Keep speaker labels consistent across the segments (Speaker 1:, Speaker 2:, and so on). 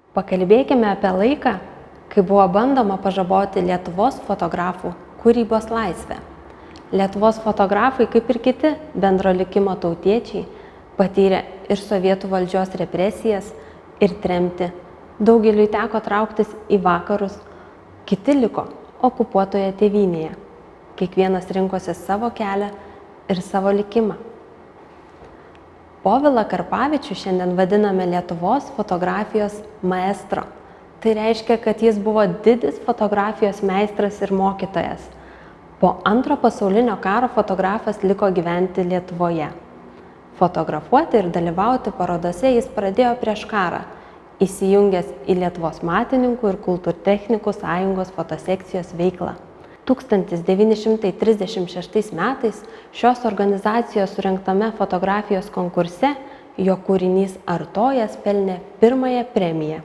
Speaker 1: Pakalbėkime apie laiką, kai buvo bandoma pažaboti Lietuvos fotografų kūrybos laisvę. Lietuvos fotografai, kaip ir kiti bendro likimo tautiečiai, patyrė ir sovietų valdžios represijas, ir tremtį. Daugeliui teko trauktis į vakarus, kiti liko okupuotoje tėvynėje. Kiekvienas rinkosi savo kelią ir savo likimą. Povilą Karpavičių šiandien vadiname Lietuvos fotografijos maestro. Tai reiškia, kad jis buvo didis fotografijos meistras ir mokytojas. Po Antro pasaulinio karo fotografas liko gyventi Lietuvoje. Fotografuoti ir dalyvauti parodose jis pradėjo prieš karą, įsijungęs į Lietuvos matininkų ir kultūrtechnikų sąjungos fotosekcijos veiklą. 1936 metais šios organizacijos surengtame fotografijos konkurse jo kūrinys Artojas pelnė pirmąją premiją.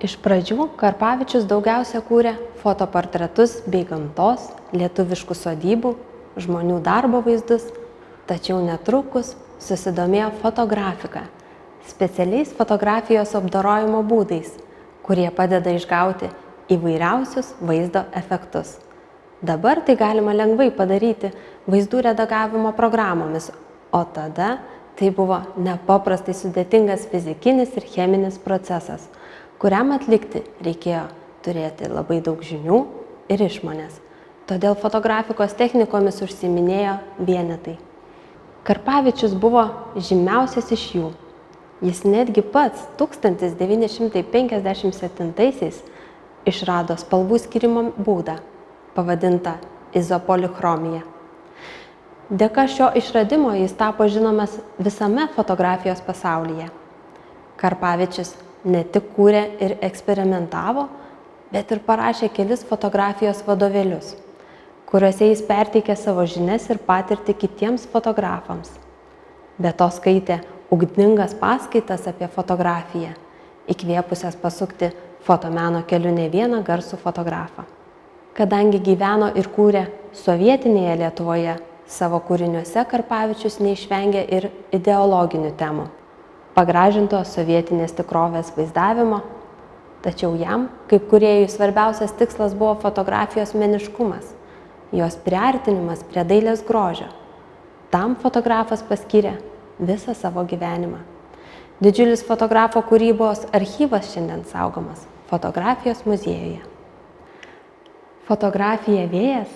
Speaker 1: Iš pradžių Karpavičius daugiausia kūrė fotoportretus bei gamtos, lietuviškų sodybų, žmonių darbo vaizdus, tačiau netrukus susidomėjo fotografika, specialiais fotografijos apdorojimo būdais, kurie padeda išgauti įvairiausius vaizdo efektus. Dabar tai galima lengvai padaryti vaizdų redagavimo programomis, o tada tai buvo nepaprastai sudėtingas fizikinis ir cheminis procesas, kuriam atlikti reikėjo turėti labai daug žinių ir išmonės. Todėl fotografikos technikomis užsiiminėjo vienetai. Karpavičius buvo žymiausias iš jų. Jis netgi pats 1957 išrado spalvų skyrimo būdą, pavadinta izopolichromija. Dėka šio išradimo jis tapo žinomas visame fotografijos pasaulyje. Karpavičius ne tik kūrė ir eksperimentavo, bet ir parašė kelis fotografijos vadovėlius, kuriuose jis perteikė savo žinias ir patirtį kitiems fotografams. Be to skaitė ugningas paskaitas apie fotografiją, įkvėpusias pasukti fotomeno keliu ne vieną garsų fotografą. Kadangi gyveno ir kūrė sovietinėje Lietuvoje, savo kūriniuose Karpavičius neišvengė ir ideologinių temų, pagražinto sovietinės tikrovės vaizdavimo, tačiau jam, kaip kūrėjui, svarbiausias tikslas buvo fotografijos meniškumas, jos priartinimas prie dailės grožio. Tam fotografas paskyrė visą savo gyvenimą. Didžiulis fotografo kūrybos archyvas šiandien saugomas fotografijos muziejuje. Fotografija vėjas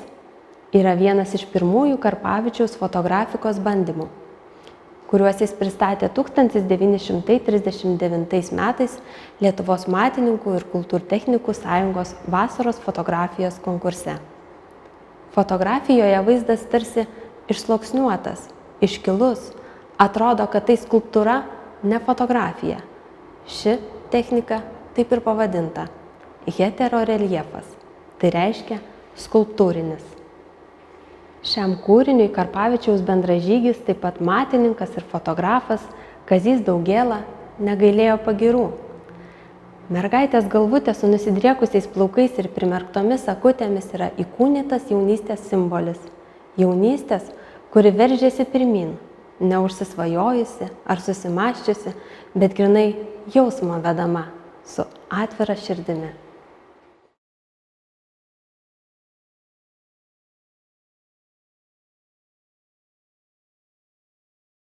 Speaker 1: yra vienas iš pirmųjų Karpavičiaus fotografikos bandymų, kuriuos jis pristatė 1939 metais Lietuvos matininkų ir kultūrtechnikų sąjungos vasaros fotografijos konkurse. Fotografijoje vaizdas tarsi išsluoksniuotas, iškilus, atrodo, kad tai skulptūra, ne fotografija. Ši technika taip ir pavadinta – heteroreljefas. Tai reiškia skulptūrinis. Šiam kūriniui Karpavičiaus bendražygis, taip pat matininkas ir fotografas Kazys Daugėla negailėjo pagyrų. Mergaitės galvutė su nusidriekusiais plaukais ir primerktomis akutėmis yra įkūnytas jaunystės simbolis. Jaunystės, kuri veržėsi pirmyn, neužsisvajojusi ar susimąsčiusi, bet grynai jausmo vedama, su atvira širdimi.